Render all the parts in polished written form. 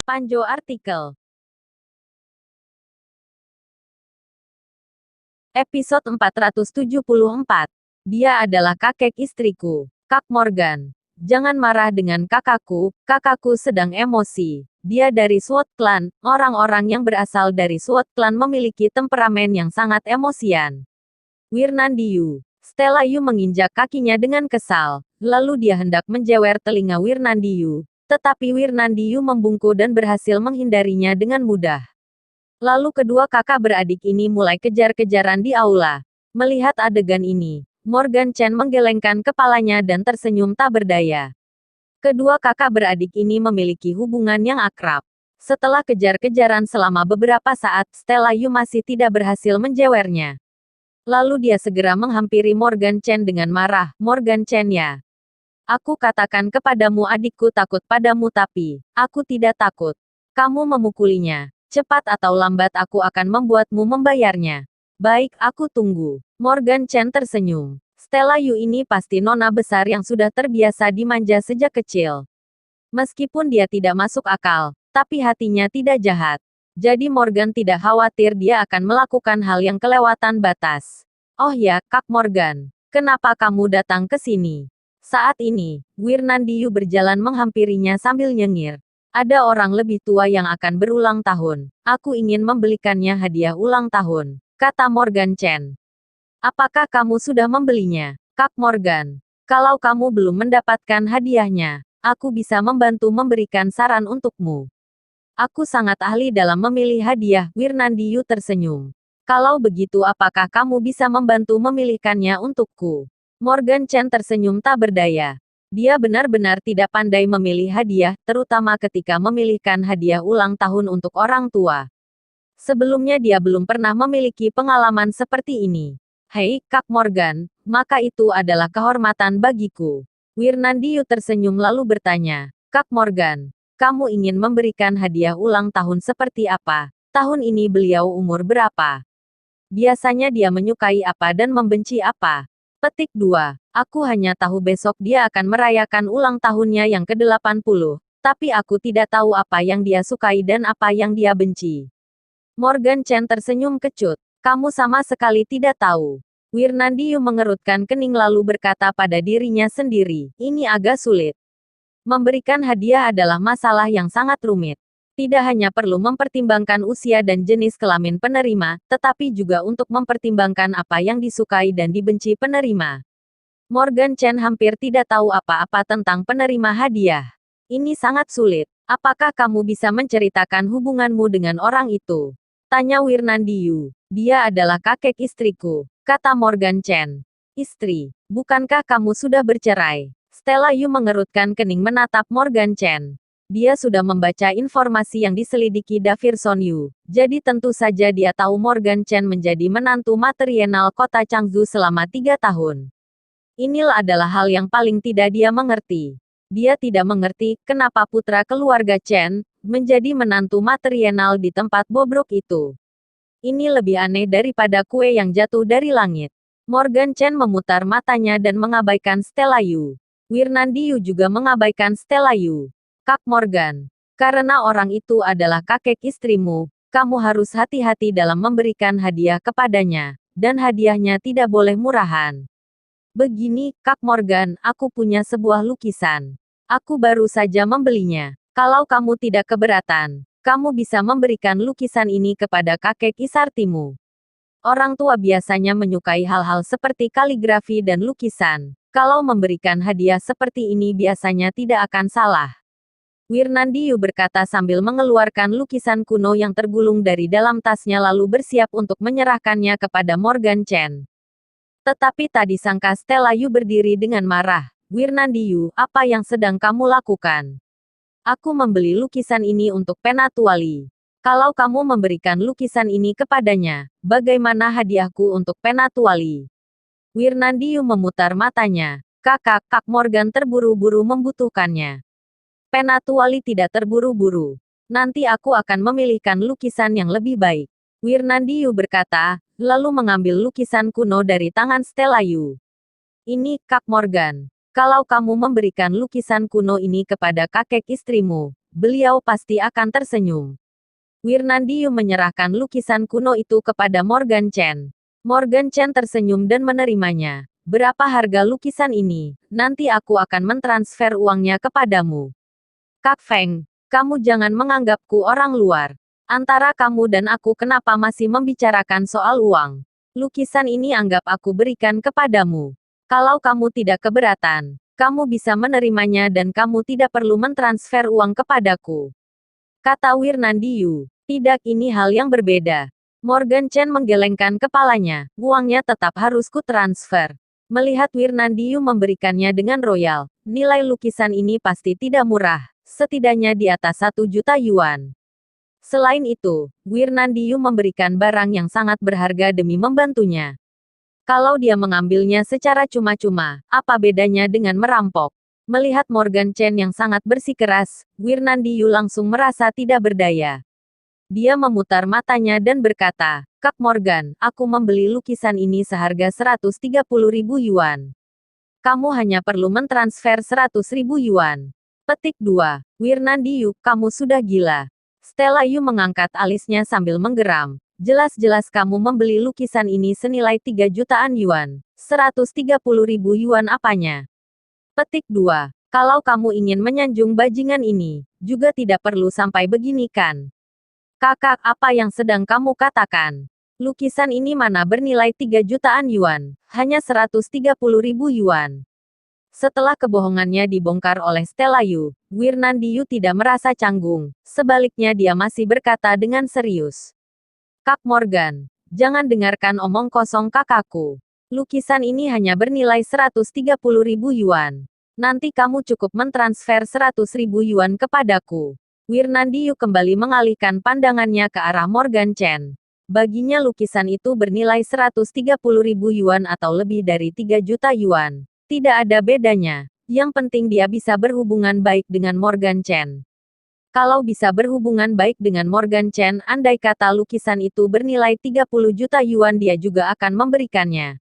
Panjo artikel. Episode 474. Dia adalah kakek istriku. Kak Morgan. Jangan marah dengan kakakku sedang emosi. Dia dari SWAT Clan, orang-orang yang berasal dari SWAT Clan memiliki temperamen yang sangat emosian. Wirnandiyu. Stella Yu menginjak kakinya dengan kesal, lalu dia hendak menjewer telinga Wirnandiyu, tetapi Wirnandiyu membungkuk dan berhasil menghindarinya dengan mudah. Lalu kedua kakak beradik ini mulai kejar-kejaran di aula. Melihat adegan ini, Morgan Chen menggelengkan kepalanya dan tersenyum tak berdaya. Kedua kakak beradik ini memiliki hubungan yang akrab. Setelah kejar-kejaran selama beberapa saat, Stella Yu masih tidak berhasil menjewernya. Lalu dia segera menghampiri Morgan Chen dengan marah. Morgan Chen ya. Aku katakan kepadamu adikku takut padamu tapi, aku tidak takut. Kamu memukulinya. Cepat atau lambat aku akan membuatmu membayarnya. Baik, aku tunggu. Morgan Chen tersenyum. Stella Yu ini pasti nona besar yang sudah terbiasa dimanja sejak kecil. Meskipun dia tidak masuk akal, tapi hatinya tidak jahat. Jadi Morgan tidak khawatir dia akan melakukan hal yang kelewatan batas. Oh ya, Kak Morgan. Kenapa kamu datang ke sini? Saat ini, Wirnandiyu berjalan menghampirinya sambil nyengir. Ada orang lebih tua yang akan berulang tahun. Aku ingin membelikannya hadiah ulang tahun, kata Morgan Chen. Apakah kamu sudah membelinya, Kak Morgan? Kalau kamu belum mendapatkan hadiahnya, aku bisa membantu memberikan saran untukmu. Aku sangat ahli dalam memilih hadiah, Wirnandiyu tersenyum. Kalau begitu apakah kamu bisa membantu memilihkannya untukku? Morgan Chen tersenyum tak berdaya. Dia benar-benar tidak pandai memilih hadiah, terutama ketika memilihkan hadiah ulang tahun untuk orang tua. Sebelumnya dia belum pernah memiliki pengalaman seperti ini. Hei, Kak Morgan, maka itu adalah kehormatan bagiku. Wirnandiyu tersenyum lalu bertanya, Kak Morgan, kamu ingin memberikan hadiah ulang tahun seperti apa? Tahun ini beliau umur berapa? Biasanya dia menyukai apa dan membenci apa? Petik 2. Aku hanya tahu besok dia akan merayakan ulang tahunnya yang ke-80, tapi aku tidak tahu apa yang dia sukai dan apa yang dia benci. Morgan Chen tersenyum kecut. Kamu sama sekali tidak tahu. Wirnandiyu mengerutkan kening lalu berkata pada dirinya sendiri, ini agak sulit. Memberikan hadiah adalah masalah yang sangat rumit. Tidak hanya perlu mempertimbangkan usia dan jenis kelamin penerima, tetapi juga untuk mempertimbangkan apa yang disukai dan dibenci penerima. Morgan Chen hampir tidak tahu apa-apa tentang penerima hadiah. Ini sangat sulit. Apakah kamu bisa menceritakan hubunganmu dengan orang itu? Tanya Wirnandiyu. Dia adalah kakek istriku, kata Morgan Chen. Istri, bukankah kamu sudah bercerai? Stella Yu mengerutkan kening menatap Morgan Chen. Dia sudah membaca informasi yang diselidiki Davidson Yu, jadi tentu saja dia tahu Morgan Chen menjadi menantu material kota Changzhou selama 3 tahun. Inilah adalah hal yang paling tidak dia mengerti. Dia tidak mengerti kenapa putra keluarga Chen menjadi menantu material di tempat bobrok itu. Ini lebih aneh daripada kue yang jatuh dari langit. Morgan Chen memutar matanya dan mengabaikan Stella Yu. Wirnandiyu juga mengabaikan Stella Yu. Kak Morgan, karena orang itu adalah kakek istrimu, kamu harus hati-hati dalam memberikan hadiah kepadanya, dan hadiahnya tidak boleh murahan. Begini, Kak Morgan, aku punya sebuah lukisan. Aku baru saja membelinya. Kalau kamu tidak keberatan, kamu bisa memberikan lukisan ini kepada kakek isartimu. Orang tua biasanya menyukai hal-hal seperti kaligrafi dan lukisan. Kalau memberikan hadiah seperti ini biasanya tidak akan salah. Wirnandiyu berkata sambil mengeluarkan lukisan kuno yang tergulung dari dalam tasnya lalu bersiap untuk menyerahkannya kepada Morgan Chen. Tetapi tak disangka Stella Yu berdiri dengan marah. Wirnandiyu, apa yang sedang kamu lakukan? Aku membeli lukisan ini untuk Penatuali. Kalau kamu memberikan lukisan ini kepadanya, bagaimana hadiahku untuk Penatuali? Wirnandiyu memutar matanya. Kakak, Kak Morgan terburu-buru membutuhkannya. Penatuali tidak terburu-buru. Nanti aku akan memilihkan lukisan yang lebih baik. Wirnandiyu berkata, lalu mengambil lukisan kuno dari tangan Stella Yu. Ini, Kak Morgan. Kalau kamu memberikan lukisan kuno ini kepada kakek istrimu, beliau pasti akan tersenyum. Wirnandiyu menyerahkan lukisan kuno itu kepada Morgan Chen. Morgan Chen tersenyum dan menerimanya. Berapa harga lukisan ini? Nanti aku akan mentransfer uangnya kepadamu. Kak Feng, kamu jangan menganggapku orang luar. Antara kamu dan aku kenapa masih membicarakan soal uang? Lukisan ini anggap aku berikan kepadamu. Kalau kamu tidak keberatan, kamu bisa menerimanya dan kamu tidak perlu mentransfer uang kepadaku. Kata Wirnandiyu. Tidak, ini hal yang berbeda. Morgan Chen menggelengkan kepalanya. Uangnya tetap harus kutransfer. Melihat Wirnandiyu memberikannya dengan royal, nilai lukisan ini pasti tidak murah, setidaknya di atas 1 juta yuan. Selain itu, Wirnandiyu memberikan barang yang sangat berharga demi membantunya. Kalau dia mengambilnya secara cuma-cuma, apa bedanya dengan merampok? Melihat Morgan Chen yang sangat bersikeras, Wirnandiyu langsung merasa tidak berdaya. Dia memutar matanya dan berkata, Kak Morgan, aku membeli lukisan ini seharga 130.000 yuan. Kamu hanya perlu mentransfer 100.000 yuan. Petik 2. Wirnandiyu, kamu sudah gila. Stella Yu mengangkat alisnya sambil menggeram. Jelas-jelas kamu membeli lukisan ini senilai 3 jutaan yuan. 130.000 yuan apanya? Petik 2. Kalau kamu ingin menyanjung bajingan ini, juga tidak perlu sampai begini kan? Kakak, apa yang sedang kamu katakan? Lukisan ini mana bernilai 3 jutaan yuan, hanya 130.000 yuan. Setelah kebohongannya dibongkar oleh Stella Yu, Wirnandiyu tidak merasa canggung, sebaliknya dia masih berkata dengan serius. Kak Morgan, jangan dengarkan omong kosong kakakku. Lukisan ini hanya bernilai 130.000 yuan. Nanti kamu cukup mentransfer 100.000 yuan kepadaku. Wirnandiyu kembali mengalihkan pandangannya ke arah Morgan Chen. Baginya lukisan itu bernilai 130.000 yuan atau lebih dari 3 juta yuan. Tidak ada bedanya. Yang penting dia bisa berhubungan baik dengan Morgan Chen. Kalau bisa berhubungan baik dengan Morgan Chen, andai kata lukisan itu bernilai 30 juta yuan dia juga akan memberikannya.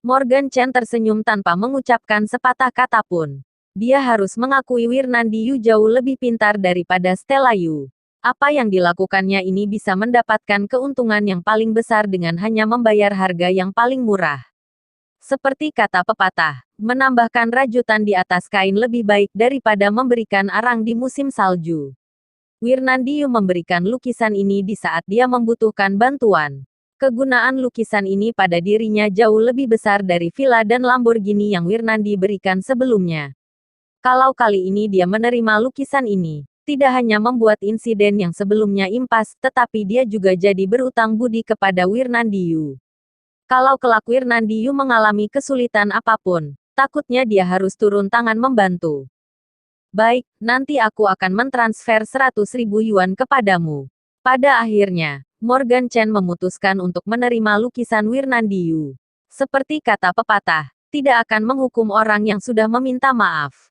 Morgan Chen tersenyum tanpa mengucapkan sepatah kata pun. Dia harus mengakui Wirnandiyu jauh lebih pintar daripada Stella Yu. Apa yang dilakukannya ini bisa mendapatkan keuntungan yang paling besar dengan hanya membayar harga yang paling murah. Seperti kata pepatah, menambahkan rajutan di atas kain lebih baik daripada memberikan arang di musim salju. Wirnandiyu memberikan lukisan ini di saat dia membutuhkan bantuan. Kegunaan lukisan ini pada dirinya jauh lebih besar dari villa dan Lamborghini yang Wirnandi berikan sebelumnya. Kalau kali ini dia menerima lukisan ini, tidak hanya membuat insiden yang sebelumnya impas, tetapi dia juga jadi berutang budi kepada Wirnandiyu. Kalau kelak Wirnandiyu mengalami kesulitan apapun, takutnya dia harus turun tangan membantu. Baik, nanti aku akan mentransfer 100.000 yuan kepadamu. Pada akhirnya, Morgan Chen memutuskan untuk menerima lukisan Wirnandiyu. Seperti kata pepatah, tidak akan menghukum orang yang sudah meminta maaf.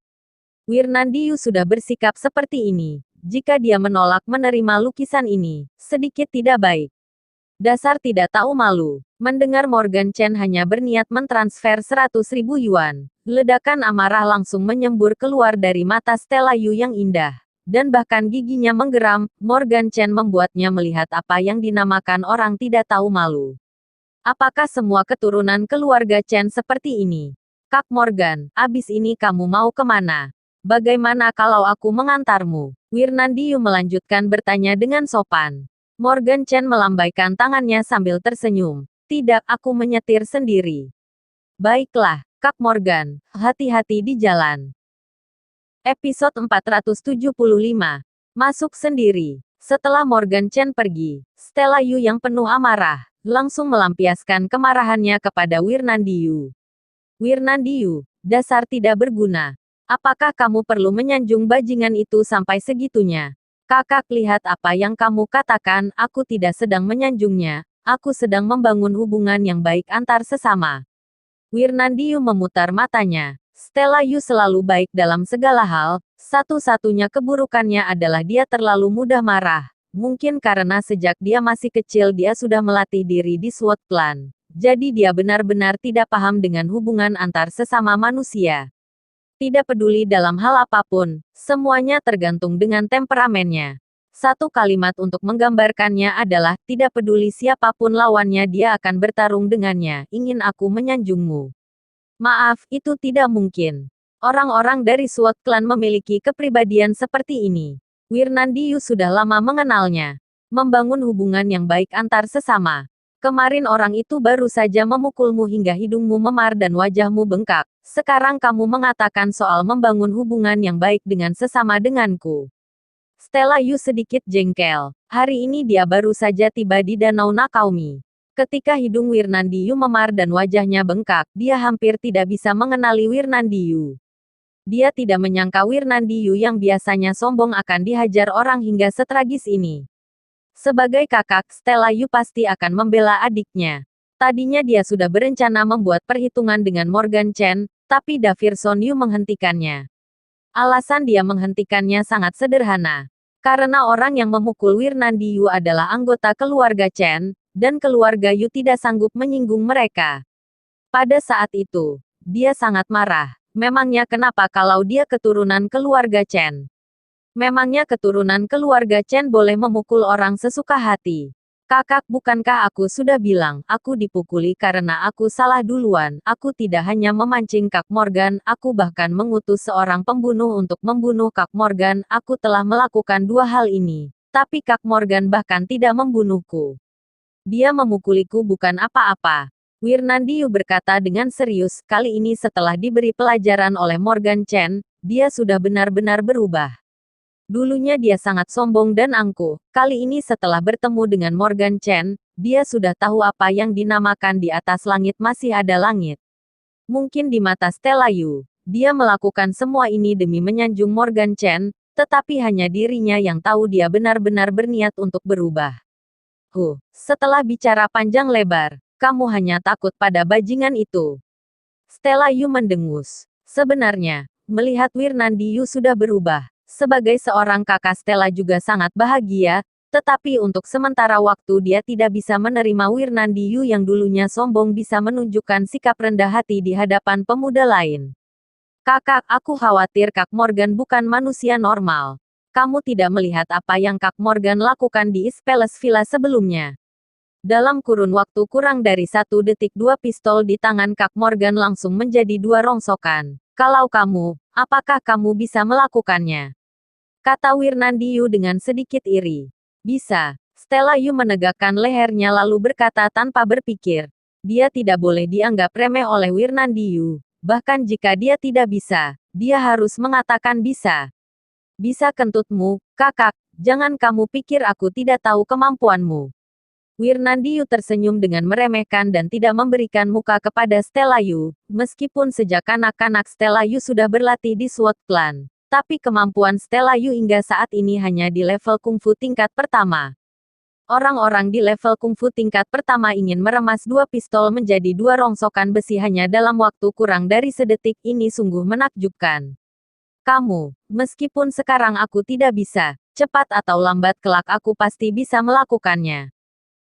Wirnandiyu sudah bersikap seperti ini. Jika dia menolak menerima lukisan ini, sedikit tidak baik. Dasar tidak tahu malu. Mendengar Morgan Chen hanya berniat mentransfer 100.000 yuan, ledakan amarah langsung menyembur keluar dari mata Stella Yu yang indah. Dan bahkan giginya menggeram, Morgan Chen membuatnya melihat apa yang dinamakan orang tidak tahu malu. Apakah semua keturunan keluarga Chen seperti ini? Kak Morgan, abis ini kamu mau kemana? Bagaimana kalau aku mengantarmu? Wirnandiyu melanjutkan bertanya dengan sopan. Morgan Chen melambaikan tangannya sambil tersenyum. Tidak, aku menyetir sendiri. Baiklah, Kak Morgan, hati-hati di jalan. Episode 475. Masuk sendiri. Setelah Morgan Chen pergi, Stella Yu yang penuh amarah, langsung melampiaskan kemarahannya kepada Wirnandiyu. Wirnandiyu, dasar tidak berguna. Apakah kamu perlu menyanjung bajingan itu sampai segitunya? Kakak, lihat apa yang kamu katakan, aku tidak sedang menyanjungnya, aku sedang membangun hubungan yang baik antar sesama. Wirnandiyu memutar matanya. Stella Yu selalu baik dalam segala hal, satu-satunya keburukannya adalah dia terlalu mudah marah. Mungkin karena sejak dia masih kecil dia sudah melatih diri di SWAT Clan. Jadi dia benar-benar tidak paham dengan hubungan antar sesama manusia. Tidak peduli dalam hal apapun, semuanya tergantung dengan temperamennya. Satu kalimat untuk menggambarkannya adalah, tidak peduli siapapun lawannya dia akan bertarung dengannya, ingin aku menyanjungmu. Maaf, itu tidak mungkin. Orang-orang dari SWAT Clan memiliki kepribadian seperti ini. Wirnandiyu sudah lama mengenalnya. Membangun hubungan yang baik antar sesama. Kemarin orang itu baru saja memukulmu hingga hidungmu memar dan wajahmu bengkak. Sekarang kamu mengatakan soal membangun hubungan yang baik dengan sesama denganku. Stella Yu sedikit jengkel. Hari ini dia baru saja tiba di Danau Nakaumi. Ketika hidung Wirnandiyu memar dan wajahnya bengkak, dia hampir tidak bisa mengenali Wirnandiyu. Dia tidak menyangka Wirnandiyu yang biasanya sombong akan dihajar orang hingga setragis ini. Sebagai kakak, Stella Yu pasti akan membela adiknya. Tadinya dia sudah berencana membuat perhitungan dengan Morgan Chen, tapi Davirson Yu menghentikannya. Alasan dia menghentikannya sangat sederhana. Karena orang yang memukul Wirnandiyu adalah anggota keluarga Chen, dan keluarga Yu tidak sanggup menyinggung mereka. Pada saat itu, dia sangat marah. Memangnya kenapa kalau dia keturunan keluarga Chen? Memangnya keturunan keluarga Chen boleh memukul orang sesuka hati? Kakak, bukankah aku sudah bilang, aku dipukuli karena aku salah duluan. Aku tidak hanya memancing Kak Morgan, aku bahkan mengutus seorang pembunuh untuk membunuh Kak Morgan. Aku telah melakukan dua hal ini. Tapi Kak Morgan bahkan tidak membunuhku. Dia memukuliku bukan apa-apa. Wirnandiyu berkata dengan serius, kali ini setelah diberi pelajaran oleh Morgan Chen, dia sudah benar-benar berubah. Dulunya dia sangat sombong dan angkuh. Kali ini setelah bertemu dengan Morgan Chen, dia sudah tahu apa yang dinamakan di atas langit masih ada langit. Mungkin di mata Stella Yu, dia melakukan semua ini demi menyanjung Morgan Chen, tetapi hanya dirinya yang tahu dia benar-benar berniat untuk berubah. Setelah bicara panjang lebar, kamu hanya takut pada bajingan itu. Stella Yu mendengus. Sebenarnya, melihat Wirnandiyu sudah berubah. Sebagai seorang kakak, Stella juga sangat bahagia, tetapi untuk sementara waktu dia tidak bisa menerima Wirnandiyu yang dulunya sombong bisa menunjukkan sikap rendah hati di hadapan pemuda lain. Kakak, aku khawatir Kak Morgan bukan manusia normal. Kamu tidak melihat apa yang Kak Morgan lakukan di East Palace Villa sebelumnya. Dalam kurun waktu kurang dari 1 detik 2 pistol di tangan Kak Morgan langsung menjadi 2 rongsokan. Kalau kamu, apakah kamu bisa melakukannya? Kata Wirnandiyu dengan sedikit iri. Bisa. Stella Yu menegakkan lehernya lalu berkata tanpa berpikir. Dia tidak boleh dianggap remeh oleh Wirnandiyu. Bahkan jika dia tidak bisa, dia harus mengatakan bisa. Bisa kentutmu, kakak. Jangan kamu pikir aku tidak tahu kemampuanmu. Wirnandiyu tersenyum dengan meremehkan dan tidak memberikan muka kepada Stella Yu. Meskipun sejak kanak-kanak Stella Yu sudah berlatih di SWAT Clan. Tapi kemampuan Stella Yu hingga saat ini hanya di level kungfu tingkat pertama. Orang-orang di level kungfu tingkat pertama ingin meremas 2 pistol menjadi 2 rongsokan besi hanya dalam waktu kurang dari sedetik. Ini sungguh menakjubkan. Kamu, meskipun sekarang aku tidak bisa, cepat atau lambat kelak aku pasti bisa melakukannya.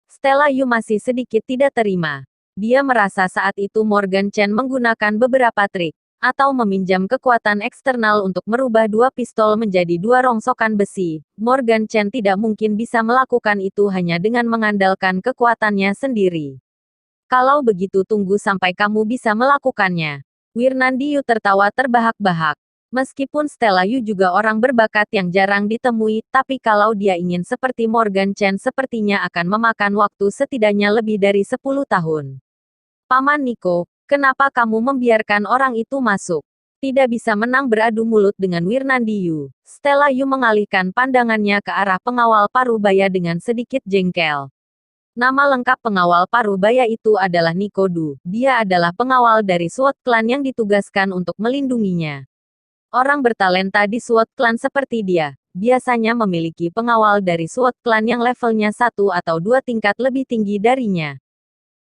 Stella Yu masih sedikit tidak terima. Dia merasa saat itu Morgan Chen menggunakan beberapa trik atau meminjam kekuatan eksternal untuk merubah 2 pistol menjadi 2 rongsokan besi. Morgan Chen tidak mungkin bisa melakukan itu hanya dengan mengandalkan kekuatannya sendiri. Kalau begitu tunggu sampai kamu bisa melakukannya. Wirnandiyu tertawa terbahak-bahak. Meskipun Stella Yu juga orang berbakat yang jarang ditemui, tapi kalau dia ingin seperti Morgan Chen sepertinya akan memakan waktu setidaknya lebih dari 10 tahun. Paman Niko, kenapa kamu membiarkan orang itu masuk? Tidak bisa menang beradu mulut dengan Wirnandiyu. Stella Yu mengalihkan pandangannya ke arah pengawal Parubaya dengan sedikit jengkel. Nama lengkap pengawal Parubaya itu adalah Niko Du. Dia adalah pengawal dari SWAT Clan yang ditugaskan untuk melindunginya. Orang bertalenta di SWAT Clan seperti dia, biasanya memiliki pengawal dari SWAT Clan yang levelnya 1 atau 2 tingkat lebih tinggi darinya.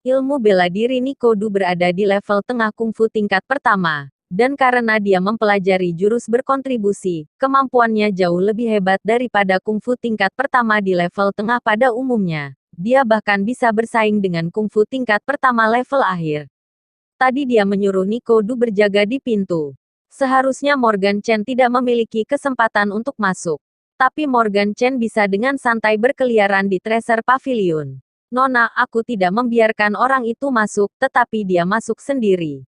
Ilmu bela diri Niko Du berada di level tengah kungfu tingkat pertama, dan karena dia mempelajari jurus berkontribusi, kemampuannya jauh lebih hebat daripada kungfu tingkat pertama di level tengah pada umumnya. Dia bahkan bisa bersaing dengan kungfu tingkat pertama level akhir. Tadi dia menyuruh Niko Du berjaga di pintu. Seharusnya Morgan Chen tidak memiliki kesempatan untuk masuk. Tapi Morgan Chen bisa dengan santai berkeliaran di Treasure Pavilion. Nona, aku tidak membiarkan orang itu masuk, tetapi dia masuk sendiri.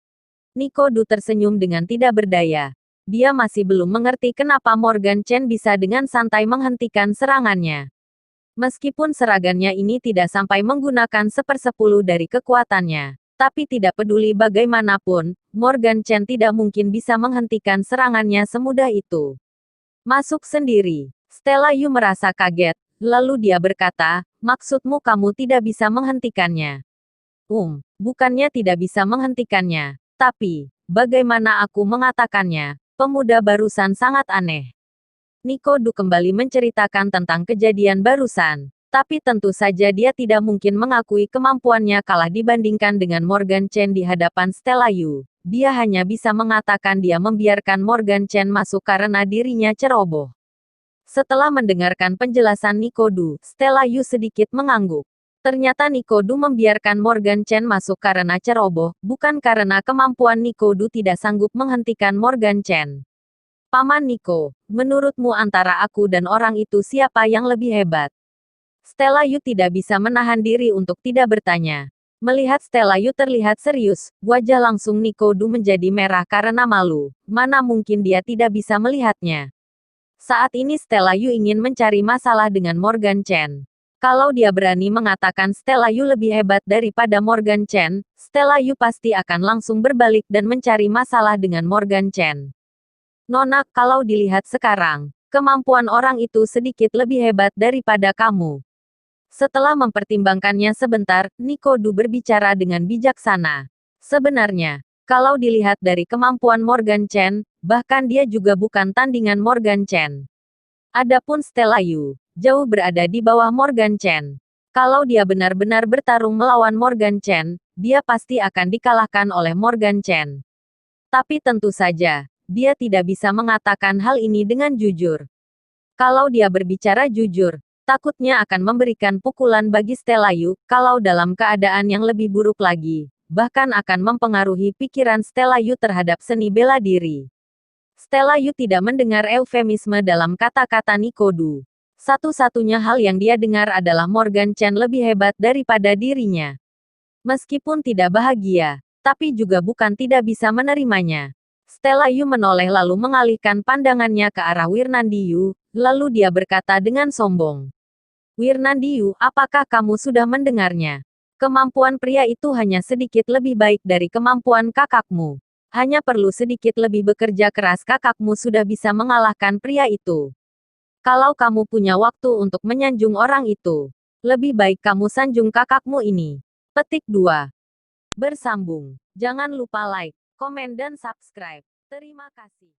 Nico Du tersenyum dengan tidak berdaya. Dia masih belum mengerti kenapa Morgan Chen bisa dengan santai menghentikan serangannya. Meskipun serangannya ini tidak sampai menggunakan 1/10 dari kekuatannya. Tapi tidak peduli bagaimanapun, Morgan Chen tidak mungkin bisa menghentikan serangannya semudah itu. Masuk sendiri. Stella Yu merasa kaget, lalu dia berkata, maksudmu kamu tidak bisa menghentikannya? Bukannya tidak bisa menghentikannya. Tapi, bagaimana aku mengatakannya? Pemuda barusan sangat aneh. Nico Du kembali menceritakan tentang kejadian barusan. Tapi tentu saja dia tidak mungkin mengakui kemampuannya kalah dibandingkan dengan Morgan Chen di hadapan Stella Yu. Dia hanya bisa mengatakan dia membiarkan Morgan Chen masuk karena dirinya ceroboh. Setelah mendengarkan penjelasan Nico Du, Stella Yu sedikit mengangguk. Ternyata Nico Du membiarkan Morgan Chen masuk karena ceroboh, bukan karena kemampuan Nico Du tidak sanggup menghentikan Morgan Chen. Paman Nico, menurutmu antara aku dan orang itu siapa yang lebih hebat? Stella Yu tidak bisa menahan diri untuk tidak bertanya. Melihat Stella Yu terlihat serius, wajah langsung Nico Du menjadi merah karena malu. Mana mungkin dia tidak bisa melihatnya. Saat ini Stella Yu ingin mencari masalah dengan Morgan Chen. Kalau dia berani mengatakan Stella Yu lebih hebat daripada Morgan Chen, Stella Yu pasti akan langsung berbalik dan mencari masalah dengan Morgan Chen. Nona, kalau dilihat sekarang, kemampuan orang itu sedikit lebih hebat daripada kamu. Setelah mempertimbangkannya sebentar, Nico Du berbicara dengan bijaksana. Sebenarnya, kalau dilihat dari kemampuan Morgan Chen, bahkan dia juga bukan tandingan Morgan Chen. Adapun Stella Yu, jauh berada di bawah Morgan Chen. Kalau dia benar-benar bertarung melawan Morgan Chen, dia pasti akan dikalahkan oleh Morgan Chen. Tapi tentu saja, dia tidak bisa mengatakan hal ini dengan jujur. Kalau dia berbicara jujur, takutnya akan memberikan pukulan bagi Stella Yu, kalau dalam keadaan yang lebih buruk lagi, bahkan akan mempengaruhi pikiran Stella Yu terhadap seni bela diri. Stella Yu tidak mendengar eufemisme dalam kata-kata Nico Du. Satu-satunya hal yang dia dengar adalah Morgan Chen lebih hebat daripada dirinya. Meskipun tidak bahagia, tapi juga bukan tidak bisa menerimanya. Stella Yu menoleh lalu mengalihkan pandangannya ke arah Wirnandi Yu, lalu dia berkata dengan sombong. Wirnandi Yu, apakah kamu sudah mendengarnya? Kemampuan pria itu hanya sedikit lebih baik dari kemampuan kakakmu. Hanya perlu sedikit lebih bekerja keras kakakmu sudah bisa mengalahkan pria itu. Kalau kamu punya waktu untuk menyanjung orang itu, lebih baik kamu sanjung kakakmu ini. Petik 2. Bersambung. Jangan lupa like, komen dan subscribe. Terima kasih.